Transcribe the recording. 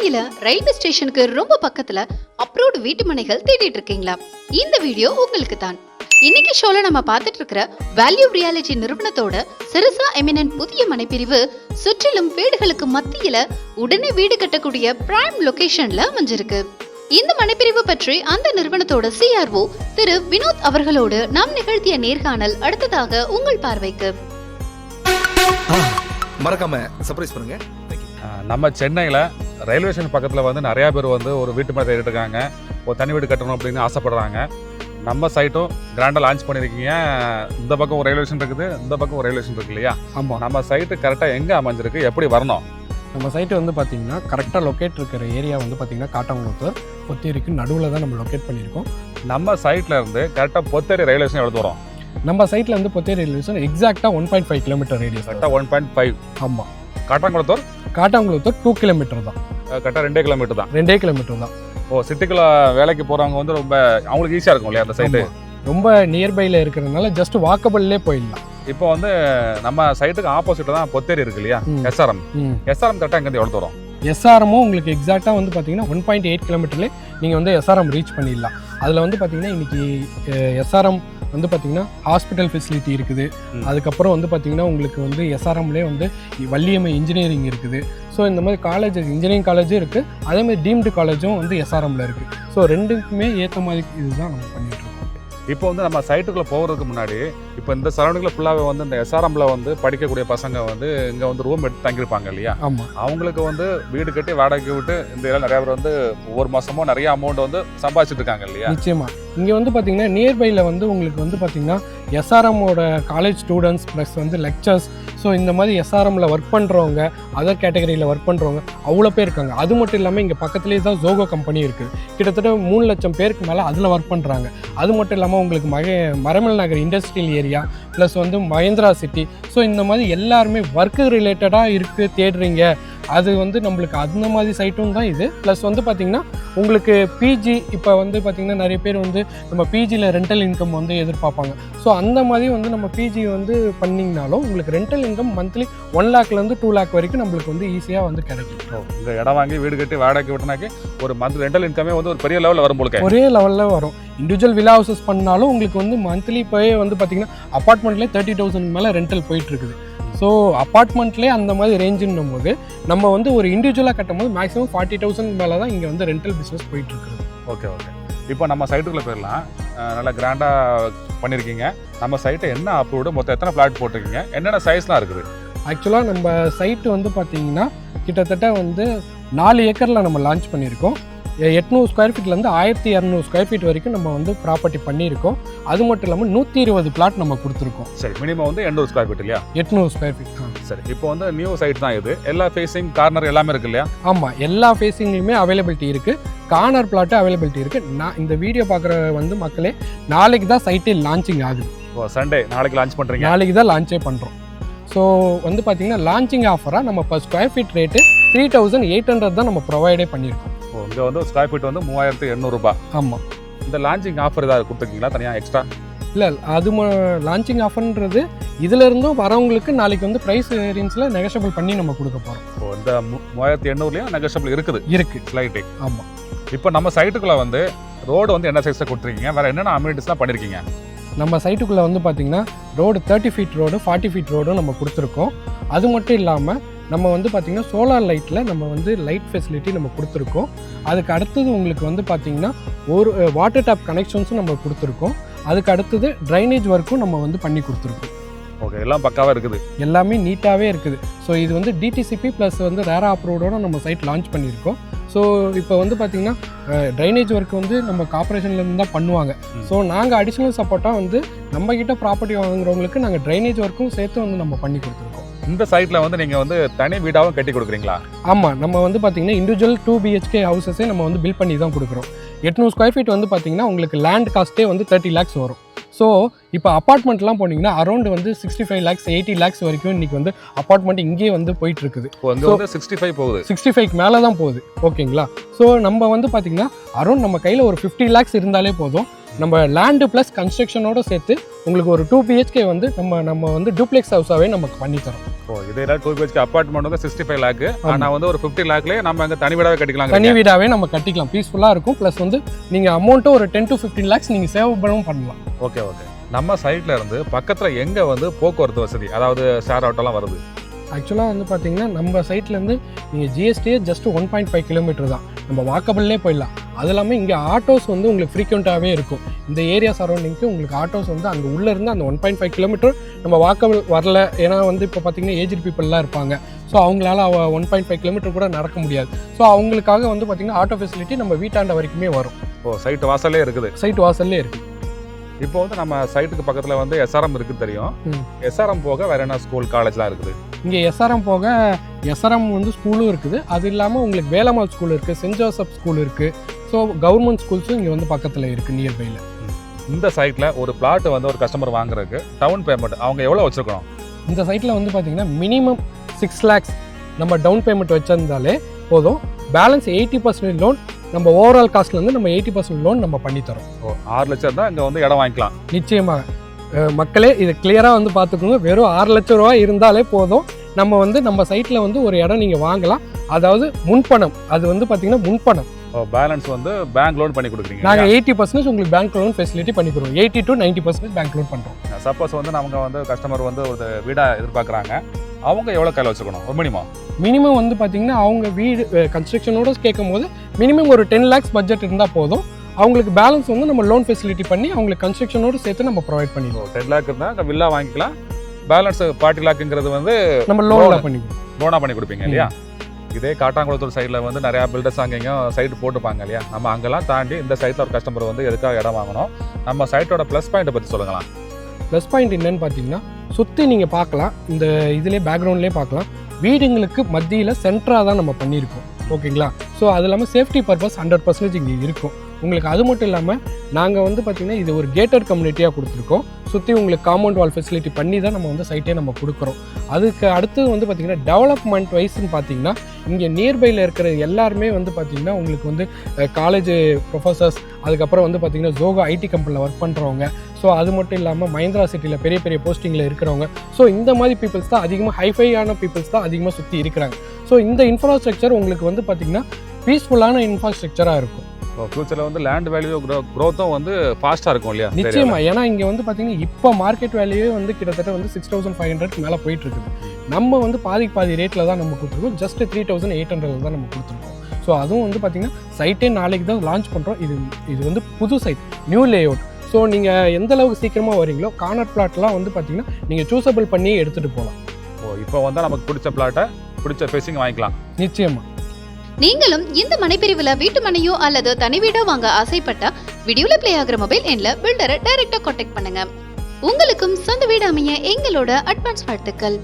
சென்னையில ரயில்வே ஸ்டேஷனுக்கு ரொம்ப பக்கத்துல அப்ரூவ்ட் வீட்டு மனைகள் தேடிட்டு இருக்கீங்களா? இந்த வீடியோ உங்களுக்கு தான். இன்னைக்கு ஷோல நம்ம பார்த்துட்டு இருக்கிற வேல்யூ ரியாலிட்டி நிறுவனத்தோட சிறுசா எமினன்ட் புதிய மனைப்பிரிவு சுற்றிலும் வீடுகளுக்கு மத்தியில உடனே வீடு கட்டக்கூடிய பிரைம் லொகேஷன்ல அமைஞ்சிருக்கு. இந்த மனைப்பிரிவு பற்றி அந்த நிறுவனத்தோட CRO திரு வினோத் அவர்களோடு நாம் நிகழ்த்திய நேர்காணல் அடுத்ததாக உங்கள் பார்வைக்கு. மறக்காம சர்ப்ரைஸ் பண்ணுங்க. நம்ம சென்னையில் ரயில்வே ஸ்டேஷன் பக்கத்தில் வந்து நிறையா பேர் வந்து ஒரு வீட்டு மனை தேடிட்டு இருக்காங்க, ஒரு தனி வீடு கட்டணும் அப்படின்னு ஆசைப்படுறாங்க. நம்ம சைட்டும் கிராண்டாக லான்ச் பண்ணியிருக்கீங்க. இந்த பக்கம் ஒரு ரயில்வே ஸ்டேஷன் இருக்குது, இந்த பக்கம் ஒரு ரயில்வே ஸ்டேஷன் இருக்கு இல்லையா? ஆமாம். நம்ம சைட்டு கரெக்டாக எங்கே அமைஞ்சிருக்கு, எப்படி வரணும்? நம்ம சைட்டு வந்து பார்த்திங்கன்னா கரெக்டாக லொக்கேட் இருக்கிற ஏரியா வந்து பார்த்திங்கன்னா காட்டாங்குளத்தூர் பொத்தேரிக்கு நடுவில் தான் நம்ம லொக்கேட் பண்ணியிருக்கோம். நம்ம சைட்டில் இருந்து கரெக்டாக பொத்தேரி ரயில்வே ஸ்டேஷன் எவ்வளோ தூரம்? நம்ம சைட்டில் வந்து பொத்தேரி ரயில்வே ஸ்டேஷன் எக்ஸாக்டாக 1.5 கிலோமீட்டர் ரேடியஸ். கரெக்டாக 1.5. ஆமாம். காட்டாங்குளத்தூர் 2 கிலோமீட்டர் தான். கரெக்டாக 2 கிலோமீட்டர் தான். 2 கிலோமீட்டர் தான். ஓ, சிட்டிக்குள்ளே வேலைக்கு போகிறவங்க வந்து ரொம்ப அவங்களுக்கு ஈஸியாக இருக்கும் இல்லையா அந்த சைட்டு? ரொம்ப நியர்பையில் இருக்கிறதுனால ஜஸ்ட் வாக்கபிள்லே போயிடலாம். இப்போ வந்து நம்ம சைட்டுக்கு ஆப்போசிட்டில் தான் பொத்தேரி இருக்கு இல்லையா? SRM கரெக்டாக இங்கேருந்து எவ்வளோ தூரம்? SRMும் உங்களுக்கு எக்ஸாக்டாக வந்து பார்த்தீங்கன்னா 1.8 கிலோமீட்டர்லேயே நீங்கள் வந்து SRM ரீச் பண்ணிடலாம். அதில் வந்து பார்த்தீங்கன்னா இன்றைக்கி SRM வந்து பார்த்திங்கன்னா ஹாஸ்பிட்டல் ஃபெசிலிட்டி இருக்குது. அதுக்கப்புறம் வந்து பார்த்திங்கன்னா உங்களுக்கு வந்து SRMலேயே வந்து வள்ளியம்மை இன்ஜினியரிங் இருக்குது. ஸோ இந்த மாதிரி காலேஜ் இன்ஜினியரிங் காலேஜும் இருக்குது, அதேமாதிரி டீம்டு காலேஜும் வந்து SRMல இருக்குது. ஸோ ரெண்டுக்குமே ஏற்ற மாதிரி இதுதான் நம்ம பண்ணிகிட்ருக்கோம். இப்போ வந்து நம்ம சைட்டுக்குள்ளே போகிறதுக்கு முன்னாடி இப்போ இந்த சரௌண்டிங்கில் ஃபுல்லாகவே வந்து இந்த SRMல வந்து படிக்கக்கூடிய பசங்க வந்து இங்கே வந்து ரூம் எடுத்து தங்கியிருப்பாங்க இல்லையா? ஆமாம். அவங்களுக்கு வந்து வீடு கட்டி வாடகைக்கு விட்டு இந்த இதெல்லாம் நிறையா பேர் வந்து ஒவ்வொரு மாதமும் நிறைய அமௌண்ட் வந்து சம்பாதிச்சுட்டு இருக்காங்க இல்லையா? நிச்சயமாக. இங்கே வந்து பார்த்திங்கன்னா நியர்பையில் வந்து உங்களுக்கு வந்து பார்த்திங்கன்னா SRMோட காலேஜ் ஸ்டூடெண்ட்ஸ் ப்ளஸ் வந்து லெக்சர்ஸ், ஸோ இந்த மாதிரி SRMல ஒர்க் பண்ணுறவங்க, அதர் கேட்டகரியில் ஒர்க் பண்ணுறவங்க அவ்வளோ பேர் இருக்காங்க. அது மட்டும் இல்லாமல் இங்கே பக்கத்துலேயே தான் ஜோகோ கம்பெனி இருக்குது. கிட்டத்தட்ட 3 லட்சம் பேருக்கு மேலே அதில் ஒர்க் பண்ணுறாங்க. அது மட்டும் இல்லாமல் உங்களுக்கு மரமல் நகர் இண்டஸ்ட்ரியல் ஏரியா ப்ளஸ் வந்து மஹேந்திரா சிட்டி, ஸோ இந்த மாதிரி எல்லாருமே ஒர்க்கு ரிலேட்டடாக இருக்குது தேடுறீங்க. அது வந்து நம்மளுக்கு அந்த மாதிரி சைட்டும் தான் இது. ப்ளஸ் வந்து பார்த்திங்கன்னா உங்களுக்கு பிஜி இப்போ வந்து பார்த்திங்கன்னா நிறைய பேர் வந்து நம்ம பிஜியில் ரெண்டல் இன்கம் வந்து எதிர்பார்ப்பாங்க. ஸோ அந்த மாதிரி வந்து நம்ம பிஜி வந்து பண்ணிங்கனாலும் உங்களுக்கு ரெண்டல் இன்கம் மந்த்லி 1 லேக்லேருந்து 2 லேக் வரைக்கும் நம்மளுக்கு வந்து ஈஸியாக வந்து கிடைக்கும். இந்த இடம் வாங்கி வீடு கட்டி வாடகை விட்டனாக்கி ஒரு மந்த் ரெண்டல் இன்கமே வந்து ஒரு பெரிய லெவலில் வரும் போல. ஒரே லெவலில் வரும். இண்டிவிஜுவல் வில்லா ஹவுசஸ் பண்ணாலும் உங்களுக்கு வந்து மந்த்லி போய் வந்து பார்த்திங்கன்னா அப்பார்ட்மெண்ட்லேயே 30,000 மேலே ரெண்டல் போயிட்டுருக்குது. ஸோ அப்பார்ட்மெண்ட்லேயே அந்த மாதிரி ரேஞ்சுன்னும் போது நம்ம வந்து ஒரு இண்டிவிஜுவலாக கட்டும் போது மேக்ஸிமம் 40,000 மேலே தான் இங்கே வந்து ரெண்டல் பிஸ்னஸ் போயிட்டுருக்குது. ஓகே. இப்போ நம்ம சைட்டுக்குள்ளே போயிடலாம். நல்லா கிராண்டாக பண்ணியிருக்கீங்க. நம்ம சைட்டை என்ன அப்ரூவ்டு, மொத்தம் எத்தனை ஃப்ளாட் போட்டிருக்கீங்க, என்னென்ன சைஸ்லாம் இருக்குது? ஆக்சுவலாக நம்ம சைட்டு வந்து பார்த்திங்கன்னா கிட்டத்தட்ட வந்து 4 ஏக்கரில் நம்ம லான்ச் பண்ணியிருக்கோம். 800 ஸ்கொயர் ஃபீட்லேருந்து 1200 ஸ்கொயர் ஃபீட் வரைக்கும் நம்ம வந்து ப்ராப்பர்ட்டி பண்ணியிருக்கோம். அது மட்டும் இல்லாமல் 120 பிளாட் நம்ம கொடுத்துருக்கோம். சரி, மினிமம் வந்து 800 ஸ்கொயர் ஃபீட் இல்லையா? 800 ஸ்கொயர் ஃபீட். சரி, இப்போ வந்து நியூ சைட் தான் இது. எல்லா ஃபேஸிங் கார்னர் எல்லாமே இருக்கு இல்லையா? ஆமாம், எல்லா ஃபேஸிங்லையுமே அவைலபிலிட்டி இருக்குது. கார்னர் பிளாட்டு அவைலபிலிட்டி இருக்குது. நான் இந்த வீடியோ பார்க்குற வந்து மக்களே நாளைக்கு தான் சைட்டே லான்ச்சிங் ஆகுது. ஓ, சண்டே நாளைக்கு லான்ச் பண்ணுறீங்க? நாளைக்கு தான் லான்ச்சே பண்ணுறோம். ஸோ வந்து பார்த்திங்கன்னா லான்ச்சிங் ஆஃபராக நம்ம இப்போ ஸ்கொயர் ஃபீட் ரேட்டு 3,800 தான் நம்ம ப்ரொவைடே பண்ணியிருக்கோம். ஓ, இங்கே வந்து ஸ்கொயர் ஃபீட் வந்து 3,800 ரூபாய். ஆமாம். இந்த லான்ச்சிங் ஆஃபர் ஏதாவது கொடுத்துருக்கீங்களா தனியாக எக்ஸ்ட்ரா? இல்லை, அது லான்ச்சிங் ஆஃபர்ன்றது இதிலிருந்தும் வரவங்களுக்கு நாளைக்கு வந்து ப்ரைஸ் வேரியன்ஸில் நெகஷபிள் பண்ணி நம்ம கொடுக்க போகிறோம். ஓ, இந்த 3,800லையும் நெகஷபிள் இருக்குது ஸ்லைட்டே. ஆமாம். இப்போ நம்ம சைட்டுக்குள்ளே வந்து ரோடு வந்து என்ன சைஸில் கொடுத்துருக்கீங்க, வேறு என்னென்ன அம்யூனிட்டிஸ்லாம் பண்ணியிருக்கீங்க? நம்ம சைட்டுக்குள்ளே வந்து பார்த்திங்கன்னா ரோடு 30 ஃபீட் ரோடு, 40 ஃபீட் ரோடும் நம்ம கொடுத்துருக்கோம். அது மட்டும் இல்லாமல் நம்ம வந்து பார்த்திங்கன்னா சோலார் லைட்டில் நம்ம வந்து லைட் ஃபெசிலிட்டி நம்ம கொடுத்துருக்கோம். அதுக்கு அடுத்தது உங்களுக்கு வந்து பார்த்திங்கன்னா ஒரு வாட்டர் டேப் கனெக்ஷன்ஸும் நம்ம கொடுத்துருக்கோம். அதுக்கு அடுத்தது ட்ரைனேஜ் ஒர்க்கும் நம்ம வந்து பண்ணி கொடுத்துருக்கோம். ஓகே, எல்லாம் பக்காவாக இருக்குது, எல்லாமே நீட்டாகவே இருக்குது. ஸோ இது வந்து டிடிசிபி ப்ளஸ் வந்து ரேரா அப்ரூவோட நம்ம சைட் லான்ச் பண்ணியிருக்கோம். ஸோ இப்போ வந்து பார்த்திங்கன்னா ட்ரைனேஜ் ஒர்க் வந்து நம்ம கார்பரேஷன்லேருந்து தான் பண்ணுவாங்க. ஸோ நாங்கள் அடிஷ்னல் சப்போர்ட்டாக வந்து நம்மக்கிட்ட ப்ராப்பர்ட்டி வாங்குறவங்களுக்கு நாங்கள் ட்ரைனேஜ் ஒர்க்கும் சேர்த்து வந்து நம்ம பண்ணி கொடுத்துருக்கோம். இந்த சைட்டில் வந்து நீங்கள் வந்து தனி வீடாகவும் கட்டி கொடுக்குறீங்களா? ஆமாம், நம்ம வந்து பார்த்திங்கன்னா இண்டிவிஜுவல் 2 BHK ஹவுசஸே நம்ம வந்து பில்ட் பண்ணி தான் கொடுக்குறோம். 800 ஸ்கொயர் ஃபீட் வந்து பார்த்திங்கன்னா உங்களுக்கு லேண்ட் காஸ்ட்டே வந்து 30 lakhs வரும். ஸோ இப்போ அப்பார்ட்மெண்ட்லாம் போனீங்கன்னா அரௌண்ட் வந்து 65 lakhs 80 lakhs வரைக்கும் இன்றைக்கி வந்து அப்பார்ட்மெண்ட் இங்கேயே வந்து போயிட்டுருக்குது. இங்கே வந்து 65 போகுது, 65க்கு மேலே தான் போகுது. ஓகேங்களா? ஸோ நம்ம வந்து பார்த்திங்கன்னா அரௌண்ட் நம்ம கையில் ஒரு 50 lakhs இருந்தாலே போதும். நம்ம லேண்டு ப்ளஸ் கன்ஸ்ட்ரக்ஷனோட சேர்த்து உங்களுக்கு ஒரு 2 BHK வந்து நம்ம வந்து டூப்ளெக்ஸ் ஹவுஸாகவே நமக்கு பண்ணித்தரோம். ஓ இதே 2 BHK அப்பார்ட்மெண்ட் வந்து 65 லேக், ஆனால் வந்து ஒரு 50 லேக்லேயே நம்ம அங்கே தனி வீடாவே கட்டிக்கலாம். தனி வீடாகவே நம்ம கட்டிக்கலாம், பீஸ்ஃபுல்லாக இருக்கும். ப்ளஸ் வந்து நீங்கள் அமௌண்ட்டும் ஒரு 10 to 15 lakhs நீங்கள் சேவ் பண்ணலாம். Okay okay. நம்ம சைட்ல இருந்து பக்கத்தில் எங்கே வந்து போக்குவரத்து வசதி, அதாவது ஷேர் ஆட்டோலாம் வருது? ஆக்சுவலாக வந்து பார்த்தீங்கன்னா நம்ம சைட்லேருந்து நீங்கள் ஜிஎஸ்டியே ஜஸ்ட் 1.5 கிலோமீட்டர் தான், நம்ம வாக்கபிள்லே போயிடலாம். அது இல்லாமல் இங்கே ஆட்டோஸ் வந்து உங்களுக்கு ஃப்ரீக்வெண்ட்டாகவே இருக்கும். இந்த ஏரியா சரௌண்டிங்க்கு உங்களுக்கு ஆட்டோஸ் வந்து அங்கே உள்ளேருந்து அந்த 1.5 கிலோமீட்டர் நம்ம வாக்கபிள் வரல. ஏன்னா வந்து இப்போ பார்த்தீங்கன்னா ஏஜ்டு பீப்புளெலாம் இருப்பாங்க. ஸோ அவங்களால 1.5 கிலோமீட்டர் கூட நடக்க முடியாது. ஸோ அவங்களுக்காக வந்து பார்த்தீங்கன்னா ஆட்டோ ஃபெசிலிட்டி நம்ம வீட்டாண்ட வரைக்குமே வரும். ஓ சைட்டு வாசல்லே இருக்குது? சைட் வாசல்லே இருக்குது. இப்போ வந்து நம்ம சைட்டுக்கு பக்கத்தில் வந்து SRM இருக்குது தெரியும். SRM போக வேற என்ன ஸ்கூல் காலேஜ்லாம் இருக்குது? இங்கே SRM போக SRM வந்து ஸ்கூலும் இருக்குது. அது இல்லாமல் உங்களுக்கு வேலம்மாள் ஸ்கூல் இருக்குது, சென்ட் ஜோசப் ஸ்கூல் இருக்குது. ஸோ கவர்மெண்ட் ஸ்கூல்ஸும் இங்கே வந்து பக்கத்தில் இருக்குது நியர்பையில். இந்த சைட்டில் ஒரு பிளாட் வந்து ஒரு கஸ்டமர் வாங்குறதுக்கு டவுன் பேமெண்ட் அவங்க எவ்வளோ வச்சுருக்கணும்? இந்த சைட்டில் வந்து பார்த்தீங்கன்னா மினிமம் 6 lakhs நம்ம டவுன் பேமெண்ட் வச்சிருந்தாலே போதும். பேலன்ஸ் 80% லோன் நம்ம ஓவரால் காஸ்ட்லேருந்து நம்ம 80% லோன் நம்ம பண்ணித்தரோம். ஓ 6 லட்சம் தான் இங்கே வந்து இடம் வாங்கிக்கலாம்? நிச்சயமாக மக்களே இதை கிளியராக வந்து பார்த்துக்கோங்க. வெறும் 6 லட்சம் ரூபா இருந்தாலே போதும். நம்ம வந்து நம்ம சைட்டில் வந்து ஒரு இடம் நீங்கள் வாங்கலாம். அதாவது முன்பணம், அது வந்து பார்த்தீங்கன்னா முன்பணம். பேலன்ஸ் வந்து பேங்க் லோன் பண்ணி கொடுக்குறீங்க? நாங்கள் 80% உங்களுக்கு பேங்க் லோன் ஃபெசிலிட்டி பண்ணி கொடுக்குறோம். 80 to 90% பேங்க் லோன் பண்ணுறோம். சப்போஸ் வந்து நமக்கு வந்து கஸ்டமர் வந்து ஒரு வீடாக எதிர்பார்க்குறாங்க, அவங்க எவ்வளோ கையில் வச்சுக்கணும் ஒரு மினிமம் வந்து பார்த்தீங்கன்னா அவங்க வீடு கன்ஸ்ட்ரக்ஷனோட கேட்கும் போது மினிமம் ஒரு 10 lakhs பட்ஜெட் இருந்தால் போதும். அவங்களுக்கு பேலன்ஸ் வந்து நம்ம லோன் ஃபெசிலிட்டி பண்ணி அவங்களுக்கு கன்ஸ்ட்ரக்ஷனோடு சேர்த்து நம்ம ப்ரொவைட் பண்ணிடுவோம். 10 lakh இருந்தால் வில்லா வாங்கிக்கலாம். பேலன்ஸ் 40 lakhங்கிறது வந்து நம்ம லோனாக பண்ணிக்குவோம். லோனாக பண்ணி கொடுப்பீங்க இல்லையா? இதே காட்டாங்குளத்தூர் சைடில் வந்து நிறையா பில்டர்ஸ் அங்கேயும் சைட்டு போட்டுப்பாங்க இல்லையா? நம்ம அங்கெல்லாம் தாண்டி இந்த சைட்டில் ஒரு கஸ்டமர் வந்து எதுக்காக இடம் வாங்கணும், நம்ம சைட்டோட ப்ளஸ் பாயிண்ட்டை பற்றி சொல்லுங்களேன். ப்ளஸ் பாயிண்ட் என்னன்னு பார்த்தீங்கன்னா சுற்றி நீங்கள் பார்க்கலாம், இந்த இதிலே பேக்ரவுண்ட்லேயே பார்க்கலாம், வீடுங்களுக்கு மத்தியில் சென்டராக தான் நம்ம பண்ணியிருக்கோம். ஓகேங்களா? ஸோ அது இல்லாமல் சேஃப்டி பர்பஸ் 100% இங்கே இருக்கும் உங்களுக்கு. அது மட்டும் இல்லாமல் நாங்கள் வந்து பார்த்திங்கன்னா இது ஒரு கேட்டட் கம்யூனிட்டியாக கொடுத்துருக்கோம். சுற்றி உங்களுக்கு காம்பவுண்ட் வால் ஃபெசிலிட்டி பண்ணி தான் நம்ம வந்து சைட்டே நம்ம கொடுக்குறோம். அதுக்கு அடுத்தது வந்து பார்த்திங்கன்னா டெவலப்மெண்ட் வைஸ்ன்னு பார்த்தீங்கன்னா இங்கே நியர்பையில் இருக்கிற எல்லாருமே வந்து பார்த்திங்கன்னா உங்களுக்கு வந்து காலேஜ் ப்ரொஃபஸர்ஸ், அதுக்கப்புறம் வந்து பார்த்திங்கன்னா ஜோகோ ஐடி கம்பெனியில் ஒர்க் பண்ணுறவங்க, ஸோ அது மட்டும் இல்லாமல் மஹிந்திரா சிட்டியில் பெரிய பெரிய போஸ்டிங்கில் இருக்கிறவங்க, ஸோ இந்த மாதிரி பீப்புள்ஸ் தான் அதிகமாக ஹைஃபையான பீப்புள்ஸ் தான் அதிகமாக சுற்றி இருக்கிறாங்க. ஸோ இந்த இன்ஃப்ராஸ்ட்ரக்சர் உங்களுக்கு வந்து பார்த்திங்கன்னா பீஸ்ஃபுல்லான இன்ஃப்ராஸ்ட்ரக்சராக இருக்கும். ஃபியூச்சரில் வந்து லேண்ட் வேல்யூ க்ரோத்தும் வந்து ஃபாஸ்ட்டாக இருக்கும் இல்லையா? நிச்சயமா. ஏன்னா இங்கே வந்து பார்த்தீங்கன்னா இப்போ மார்க்கெட் வேல்யூவே வந்து கிட்டத்தட்ட வந்து 6500 மேலே போயிட்டு இருக்குது. நம்ம வந்து பாதி ரேட்டில் தான் நம்ம கொடுத்துருக்கோம். ஜஸ்ட் 3800 தான் நம்ம கொடுத்துருக்கோம். ஸோ அதுவும் வந்து பார்த்தீங்கன்னா சைட்டே நாளைக்கு தான் லான்ச் பண்ணுறோம். இது வந்து புது சைட், நியூ லேஅவுட். ஸோ நீங்கள் எந்த அளவுக்கு சீக்கிரமாக வரீங்களோ கார்னர் பிளாட்லாம் வந்து பார்த்தீங்கன்னா நீங்கள் சூஸபிள் பண்ணி எடுத்துகிட்டு போகலாம். இப்போ வந்து நமக்கு பிடிச்ச பிளாட்டை பிடிச்ச ஃபேஸிங் வாங்கிக்கலாம். நிச்சயமா. நீங்களும் இந்த மனைப்பிரிவுல வீட்டு மனையோ அல்லது தனி வீடோ வாங்க ஆசைப்பட்டா வீடியோல பிளே ஆகிற மொபைல் எண்ல பில்டரை டைரக்டா கான்டாக்ட் பண்ணுங்க. உங்களுக்கும் சொந்த வீடு அமைய எங்களோட அட்வான்ஸ் வாழ்த்துக்கள்.